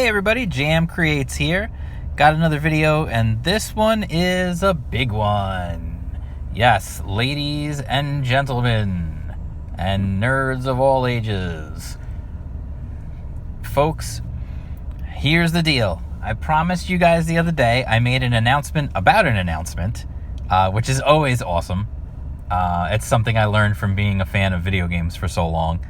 Hey everybody, Jam Creates here. Got another video, and this one is a big one. Yes, ladies and gentlemen, and nerds of all ages. Folks, here's the deal. I promised you guys the other day I made an announcement about an announcement, which is always awesome. It's something I learned from being a fan of video games for so long.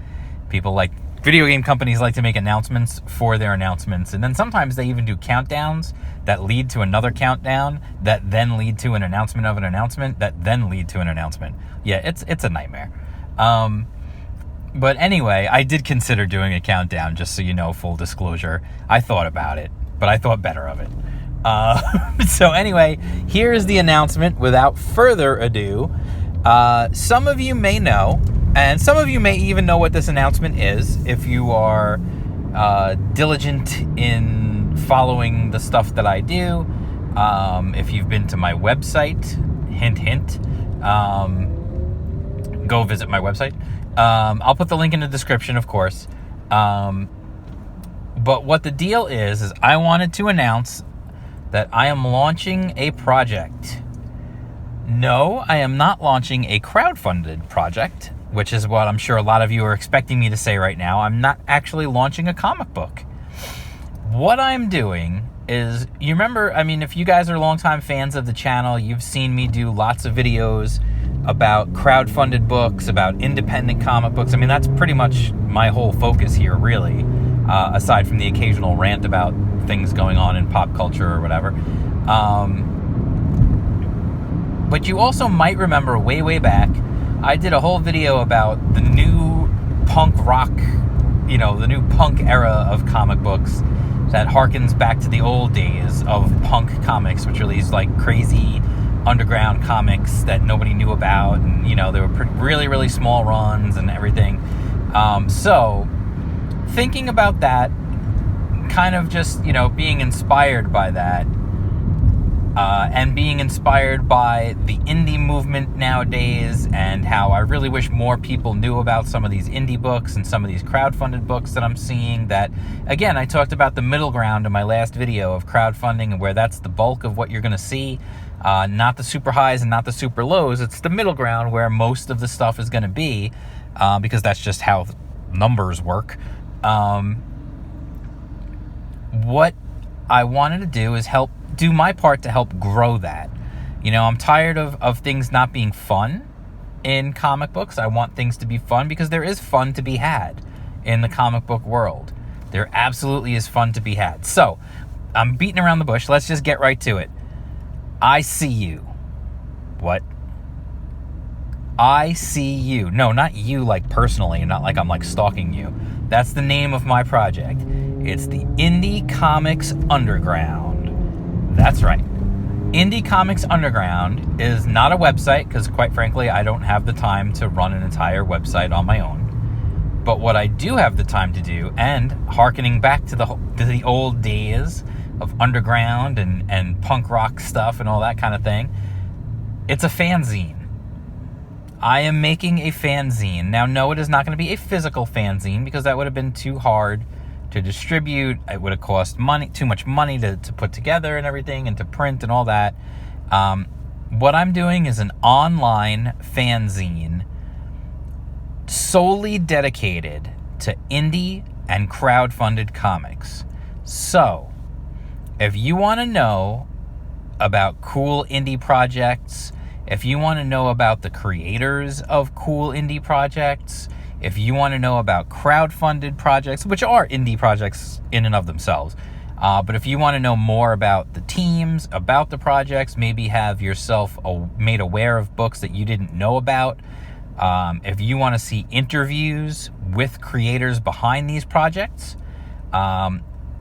Video game companies like to make announcements for their announcements, and then sometimes they even do countdowns that lead to another countdown that then lead to an announcement of an announcement that then lead to an announcement. Yeah, it's a nightmare. But anyway, I did consider doing a countdown, just so you know, full disclosure. I thought about it, but I thought better of it. So anyway, here's the announcement without further ado. Some of you may know, and some of you may even know what this announcement is if you are diligent in following the stuff that I do. If you've been to my website, hint, hint, go visit my website. I'll put the link in the description, of course. But what the deal is I wanted to announce that I am launching a project. No, I am not launching a crowdfunded project, which is what I'm sure a lot of you are expecting me to say right now. I'm not actually launching a comic book. What I'm doing is, you remember, if you guys are longtime fans of the channel, you've seen me do lots of videos about crowdfunded books, about independent comic books. That's pretty much my whole focus here, really, aside from the occasional rant about things going on in pop culture or whatever. But you also might remember way back, I did a whole video about the new punk rock, the new punk era of comic books that harkens back to the old days of punk comics, which are these crazy underground comics that nobody knew about, and they were really small runs and everything. So thinking about that, kind of just being inspired by that, and being inspired by the indie movement nowadays, and how I really wish more people knew about some of these indie books and some of these crowdfunded books that I'm seeing. That, again, I talked about the middle ground in my last video of crowdfunding, and where that's the bulk of what you're going to see. Not the super highs and not the super lows. It's the middle ground where most of the stuff is going to be, because that's just how numbers work. What I wanted to do is do my part to help grow that. I'm tired of things not being fun in comic books. I want things to be fun, because there is fun to be had in the comic book world. There absolutely is fun to be had. So I'm beating around the bush. Let's just get right to it. I.C.U. What? I.C.U. No, not you personally, not like I'm stalking you. That's the name of my project. It's the Indie Comics Underground. That's right. Indie Comics Underground is not a website, because quite frankly, I don't have the time to run an entire website on my own. But what I do have the time to do, and hearkening back to the old days of underground and punk rock stuff and all that kind of thing, it's a fanzine. I am making a fanzine. Now, no, it is not going to be a physical fanzine, because that would have been too hard to distribute. It would have cost too much money to put together and everything, and to print and all that. What I'm doing is an online fanzine solely dedicated to indie and crowdfunded comics. So, if you want to know about cool indie projects, if you want to know about the creators of cool indie projects, if you want to know about crowdfunded projects, which are indie projects in and of themselves, but if you want to know more about the teams, about the projects, maybe have yourself made aware of books that you didn't know about, if you want to see interviews with creators behind these projects,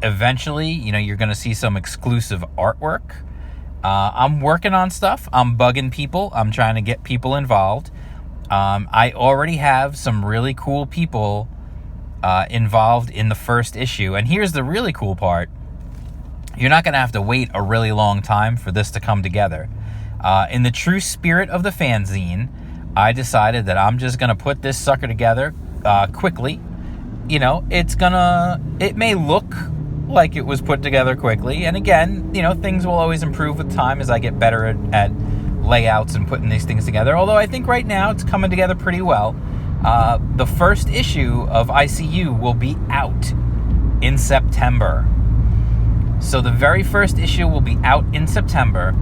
eventually, you're going to see some exclusive artwork. I'm working on stuff. I'm bugging people. I'm trying to get people involved. I already have some really cool people involved in the first issue. And here's the really cool part. You're not going to have to wait a really long time for this to come together. In the true spirit of the fanzine, I decided that I'm just going to put this sucker together quickly. It may look like it was put together quickly. And again, things will always improve with time as I get better at layouts and putting these things together. Although I think right now it's coming together pretty well. The first issue of I.C.U. will be out in September. So the very first issue will be out in September.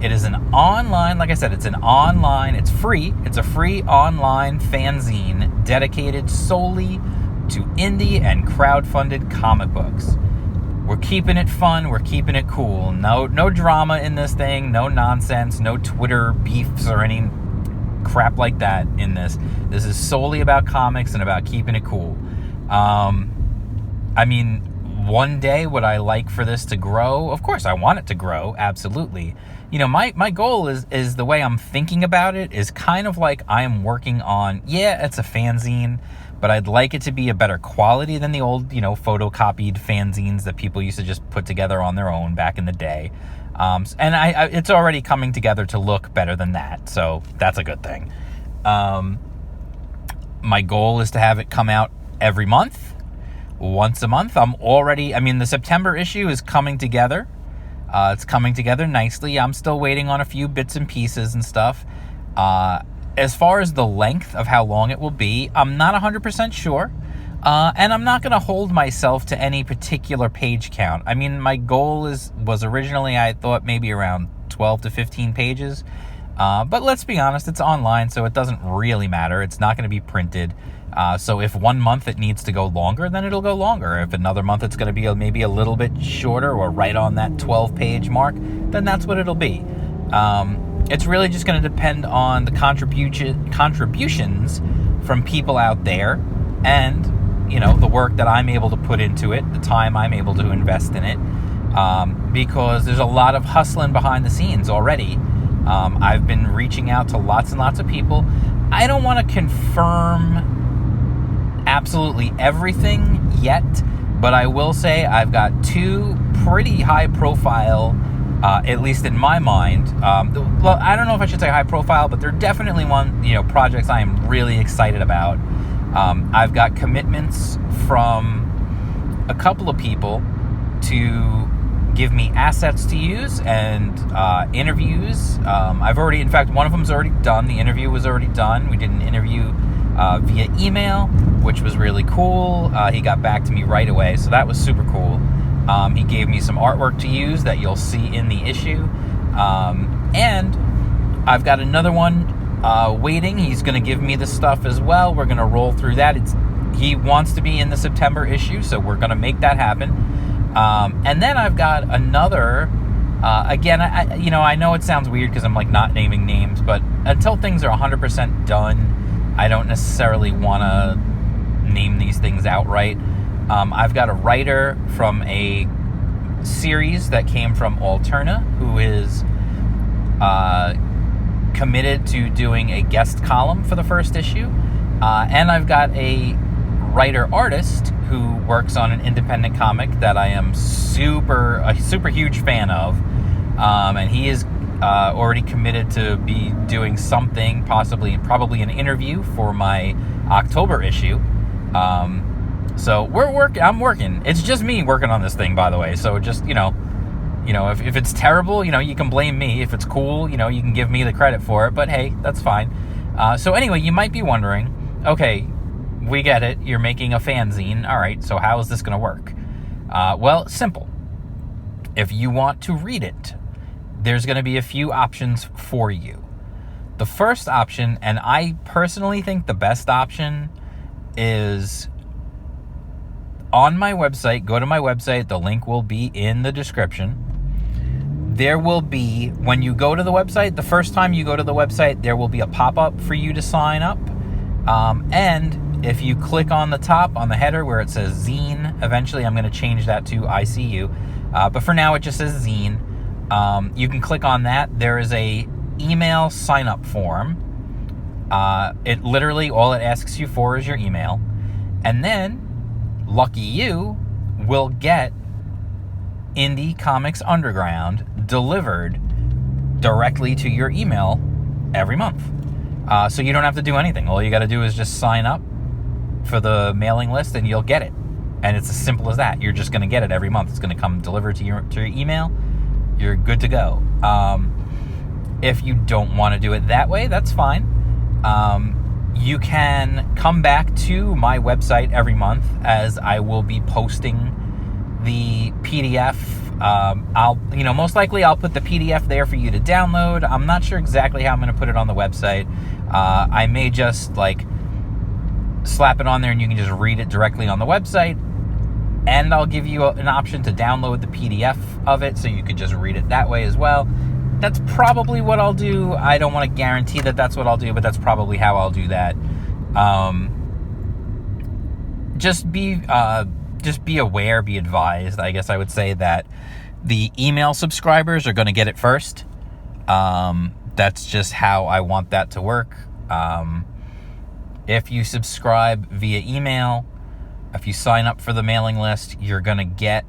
It is an online, like I said, it's free. It's a free online fanzine dedicated solely to indie and crowdfunded comic books. We're keeping it fun. We're keeping it cool. No drama in this thing. No nonsense. No Twitter beefs or any crap like that in this. This is solely about comics and about keeping it cool. One day would I like for this to grow? Of course, I want it to grow. Absolutely. My goal is the way I'm thinking about it is kind of like I am working on, it's a fanzine, but I'd like it to be a better quality than the old, photocopied fanzines that people used to just put together on their own back in the day. And it's already coming together to look better than that. So that's a good thing. My goal is to have it come out every month. Once a month. The September issue is coming together. It's coming together nicely. I'm still waiting on a few bits and pieces and stuff. As far as the length of how long it will be, I'm not 100% sure. And I'm not going to hold myself to any particular page count. My goal was originally, I thought maybe around 12 to 15 pages. But let's be honest, it's online, so it doesn't really matter. It's not going to be printed. So if one month it needs to go longer, then it'll go longer. If another month it's going to be maybe a little bit shorter or right on that 12-page mark, then that's what it'll be. It's really just going to depend on the contributions from people out there and, the work that I'm able to put into it, the time I'm able to invest in it, because there's a lot of hustling behind the scenes already. I've been reaching out to lots and lots of people. I don't want to confirm absolutely everything yet, but I will say I've got two pretty high profile, at least in my mind. Well, I don't know if I should say high profile, but they're definitely projects I am really excited about. I've got commitments from a couple of people to give me assets to use and interviews. In fact, one of them's already done. The interview was already done. We did an interview via email, which was really cool. He got back to me right away, so that was super cool. He gave me some artwork to use that you'll see in the issue. And I've got another one waiting. He's going to give me the stuff as well. We're going to roll through that. He wants to be in the September issue, so we're going to make that happen. And then I've got another, again, I know it sounds weird because I'm not naming names, but until things are 100% done, I don't necessarily want to name these things outright. I've got a writer from a series that came from Alterna who is committed to doing a guest column for the first issue. And I've got a writer-artist who works on an independent comic that I am a super huge fan of. And he is already committed to be doing something, probably an interview for my October issue. So I'm working. It's just me working on this thing, by the way. So just, if it's terrible, you can blame me. If it's cool, you can give me the credit for it. But hey, that's fine. So anyway, you might be wondering, okay, we get it. You're making a fanzine. All right, so how is this going to work? Well, simple. If you want to read it, there's going to be a few options for you. The first option, and I personally think the best option, is on my website. Go to my website. The link will be in the description. There will be, when you go to the website, the first time you go to the website, there will be a pop-up for you to sign up. And if you click on the top, on the header where it says zine, eventually I'm going to change that to I.C.U. But for now, it just says zine. You can click on that. There is a email sign-up form. It literally, all it asks you for is your email. And then, lucky you, will get Indie Comics Underground delivered directly to your email every month. So you don't have to do anything. All you got to do is just sign up for the mailing list and you'll get it. And it's as simple as that. You're just going to get it every month. It's going to come delivered to your email. You're good to go. If you don't want to do it that way, that's fine. You can come back to my website every month, as I will be posting the PDF. Most likely I'll put the PDF there for you to download. I'm not sure exactly how I'm going to put it on the website. I may just slap it on there and you can just read it directly on the website. And I'll give you an option to download the PDF of it so you could just read it that way as well. That's probably what I'll do. I don't want to guarantee that that's what I'll do, but that's probably how I'll do that. Just be aware, be advised. I guess I would say that the email subscribers are going to get it first. That's just how I want that to work. If you subscribe via email, if you sign up for the mailing list, you're going to get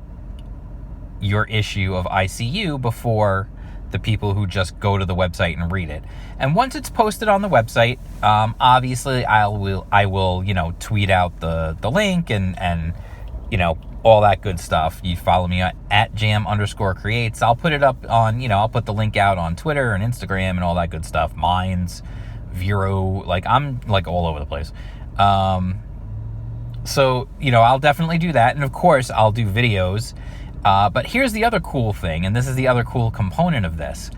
your issue of I.C.U. before the people who just go to the website and read it. And once it's posted on the website, obviously I will tweet out the link and all that good stuff. You follow me at jam_creates. I'll put it up on, I'll put the link out on Twitter and Instagram and all that good stuff. Minds, Vero, I'm all over the place. So, I'll definitely do that. And of course, I'll do videos. But here's the other cool thing, and this is the other cool component of this.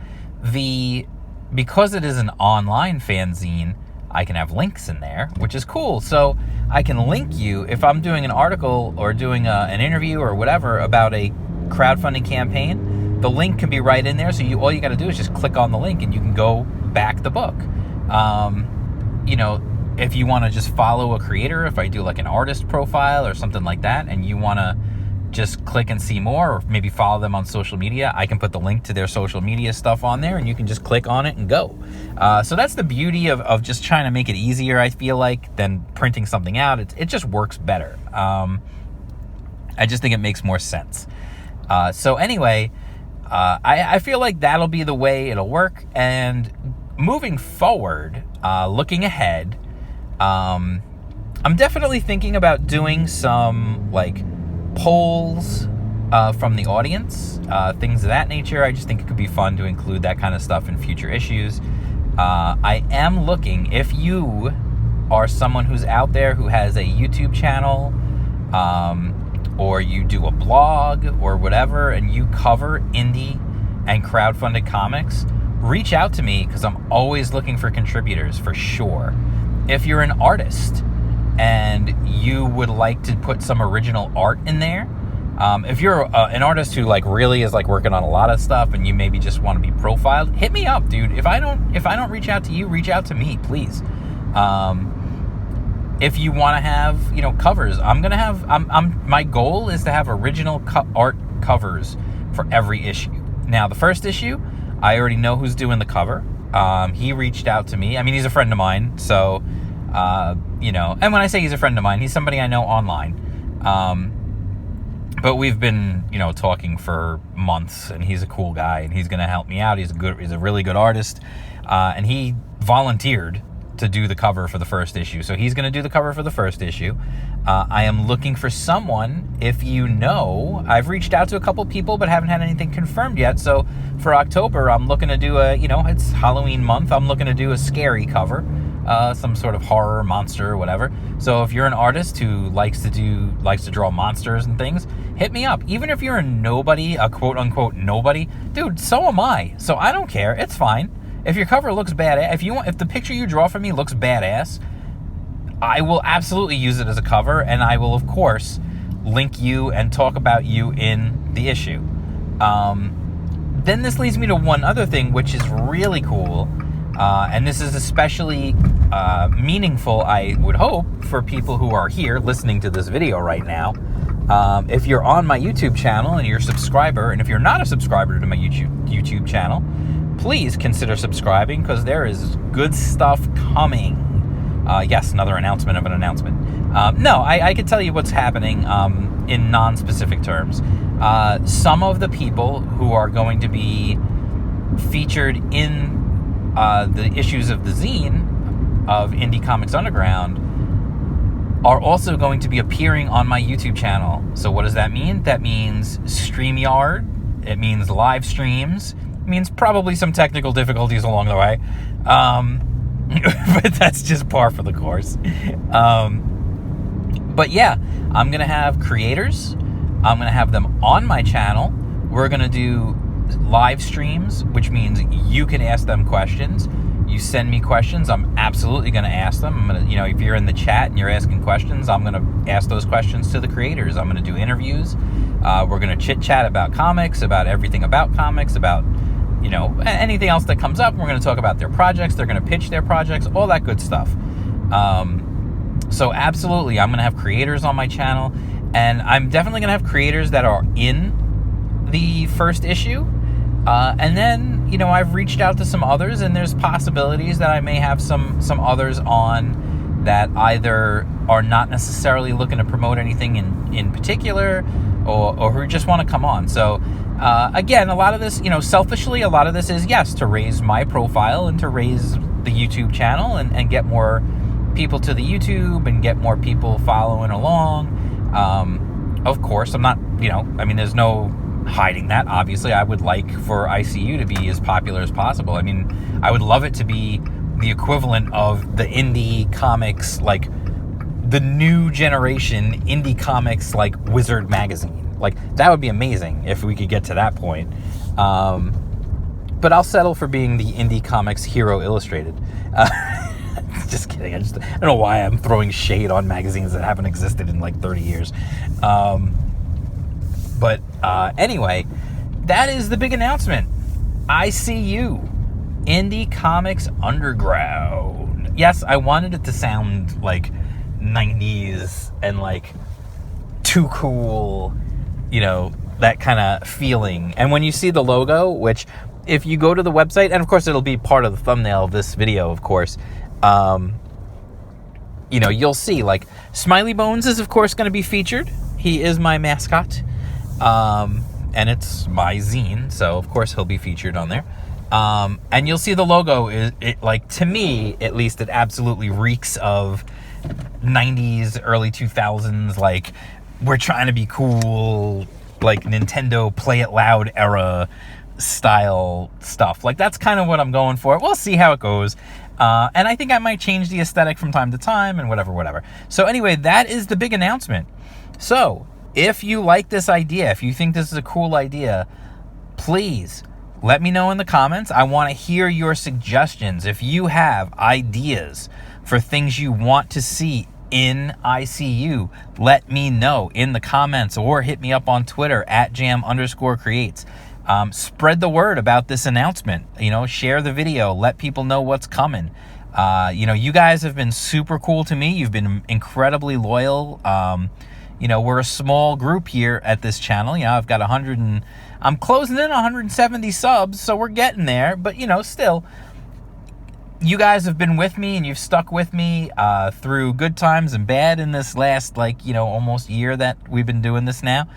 Because it is an online fanzine, I can have links in there, which is cool. So I can link you if I'm doing an article or doing an interview or whatever about a crowdfunding campaign. The link can be right in there. So all you got to do is just click on the link and you can go back the book. If you want to just follow a creator, if I do an artist profile or something like that, and you want to just click and see more, or maybe follow them on social media, I can put the link to their social media stuff on there and you can just click on it and go. So that's the beauty of just trying to make it easier, I feel like, than printing something out. It just works better. I just think it makes more sense. So anyway, I feel like that'll be the way it'll work. And moving forward, looking ahead, I'm definitely thinking about doing some polls from the audience, things of that nature. I just think it could be fun to include that kind of stuff in future issues. I am looking, if you are someone who's out there who has a YouTube channel, or you do a blog or whatever, and you cover indie and crowdfunded comics, reach out to me, because I'm always looking for contributors for sure. If you're an artist and you would like to put some original art in there, if you're an artist who really is working on a lot of stuff and you maybe just want to be profiled, hit me up, dude. If I don't reach out to you, reach out to me, please. If you want to have covers, my goal is to have original art covers for every issue. Now, the first issue, I already know who's doing the cover. He reached out to me. I mean, he's a friend of mine, so and when I say he's a friend of mine, he's somebody I know online. But we've been, talking for months, and he's a cool guy, and he's going to help me out. He's a really good artist, and he volunteered to do the cover for the first issue. So he's going to do the cover for the first issue. I am looking for someone, if I've reached out to a couple people, but haven't had anything confirmed yet. So for October, I'm looking to do it's Halloween month. I'm looking to do a scary cover. Some sort of horror monster or whatever. So if you're an artist who likes to draw monsters and things, hit me up. Even if you're a nobody, a quote unquote nobody, dude, so am I. So I don't care. It's fine. If your cover looks badass, if the picture you draw for me looks badass, I will absolutely use it as a cover, and I will of course link you and talk about you in the issue. Then this leads me to one other thing, which is really cool. And this is especially meaningful, I would hope, for people who are here listening to this video right now. If you're on my YouTube channel and you're a subscriber, and if you're not a subscriber to my YouTube channel, please consider subscribing, because there is good stuff coming. Yes, another announcement of an announcement. No, I can tell you what's happening in non-specific terms. Some of the people who are going to be featured in the issues of the zine of Indie Comics Underground are also going to be appearing on my YouTube channel. So what does that mean? That means StreamYard. It means live streams. It means probably some technical difficulties along the way. But that's just par for the course. But yeah, I'm going to have creators. I'm going to have them on my channel. We're going to do live streams, which means you can ask them questions. You send me questions, I'm absolutely going to ask them. I'm going to, if you're in the chat and you're asking questions, I'm going to ask those questions to the creators. I'm going to do interviews. We're going to chit-chat about comics, about everything about comics, about, anything else that comes up. We're going to talk about their projects. They're going to pitch their projects, all that good stuff. So absolutely, I'm going to have creators on my channel, and I'm definitely going to have creators that are in the first issue. And then, I've reached out to some others, and there's possibilities that I may have some others on that either are not necessarily looking to promote anything in particular, or who just want to come on. So, again, a lot of this, selfishly, a lot of this is, yes, to raise my profile and to raise the YouTube channel and get more people to the YouTube and get more people following along. Of course, I'm not, there's no hiding that. Obviously, I would like for I.C.U. to be as popular as possible. I would love it to be the equivalent of the indie comics, like the new generation indie comics, like Wizard magazine. Like, that would be amazing if we could get to that point. But I'll settle for being the indie comics Hero Illustrated. Just kidding. I don't know why I'm throwing shade on magazines that haven't existed in like 30 years. But anyway, that is the big announcement. I.C.U. Indie Comics Underground. Yes, I wanted it to sound like 90s and like too cool, that kind of feeling. And when you see the logo, which if you go to the website, and of course it'll be part of the thumbnail of this video, of course, you'll see like Smiley Bones is of course going to be featured. He is my mascot. And it's my zine, so of course he'll be featured on there. And you'll see the logo to me, at least, it absolutely reeks of 90s, early 2000s, like, we're trying to be cool, like Nintendo Play It Loud era style stuff. Like, that's kind of what I'm going for. We'll see how it goes. And I think I might change the aesthetic from time to time and whatever. So anyway, that is the big announcement. So, if you like this idea, if you think this is a cool idea, please let me know in the comments. I want to hear your suggestions. If you have ideas for things you want to see in I.C.U., let me know in the comments or hit me up on Twitter at @jam_creates. Spread the word about this announcement. Share the video. Let people know what's coming. You guys have been super cool to me. You've been incredibly loyal. We're a small group here at this channel. I've got I'm closing in 170 subs, so we're getting there. But, still, you guys have been with me and you've stuck with me through good times and bad in this last, almost year that we've been doing this now.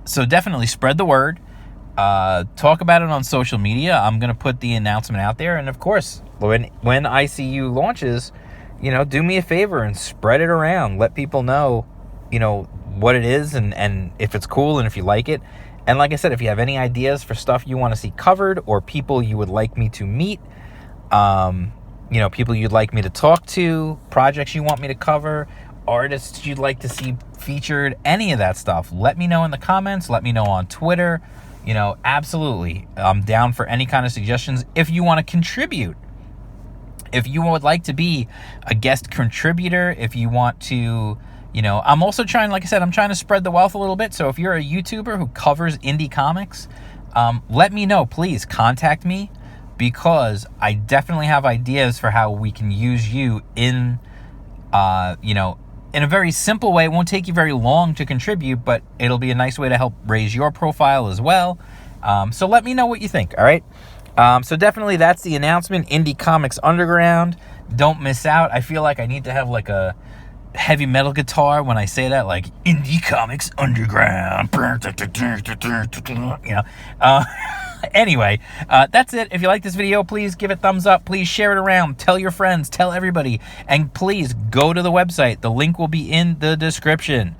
So definitely spread the word. Talk about it on social media. I'm going to put the announcement out there. And, of course, when I.C.U. launches, do me a favor and spread it around. Let people know, what it is and if it's cool and if you like it. And like I said, if you have any ideas for stuff you want to see covered or people you would like me to meet, people you'd like me to talk to, projects you want me to cover, artists you'd like to see featured, any of that stuff, let me know in the comments. Let me know on Twitter. Absolutely. I'm down for any kind of suggestions. If you want to contribute, if you would like to be a guest contributor, if you want to, I'm also trying, like I said, I'm trying to spread the wealth a little bit. So if you're a YouTuber who covers indie comics, let me know. Please contact me, because I definitely have ideas for how we can use you in a very simple way. It won't take you very long to contribute, but it'll be a nice way to help raise your profile as well. So let me know what you think, all right? So definitely that's the announcement, Indie Comics Underground. Don't miss out. I feel like I need to have like a heavy metal guitar when I say that, like Indie Comics Underground. Anyway, that's it. If you like this video, please give it a thumbs up. Please share it around. Tell your friends. Tell everybody. And please go to the website. The link will be in the description.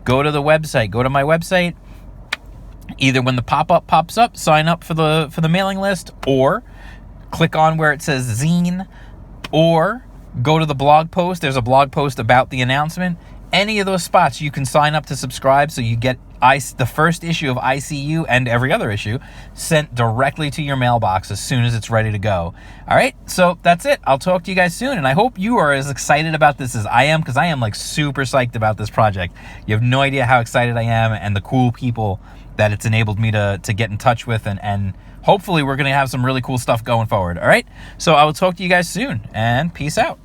Go to the website. Go to my website. Either when the pop-up pops up, sign up for the mailing list, or click on where it says zine, or go to the blog post. There's a blog post about the announcement. Any of those spots, you can sign up to subscribe so you get the first issue of I.C.U. and every other issue sent directly to your mailbox as soon as it's ready to go. All right, so that's it. I'll talk to you guys soon, and I hope you are as excited about this as I am, because I am like super psyched about this project. You have no idea how excited I am and the cool people that it's enabled me to get in touch with, and hopefully we're going to have some really cool stuff going forward. All right, so I will talk to you guys soon, and peace out.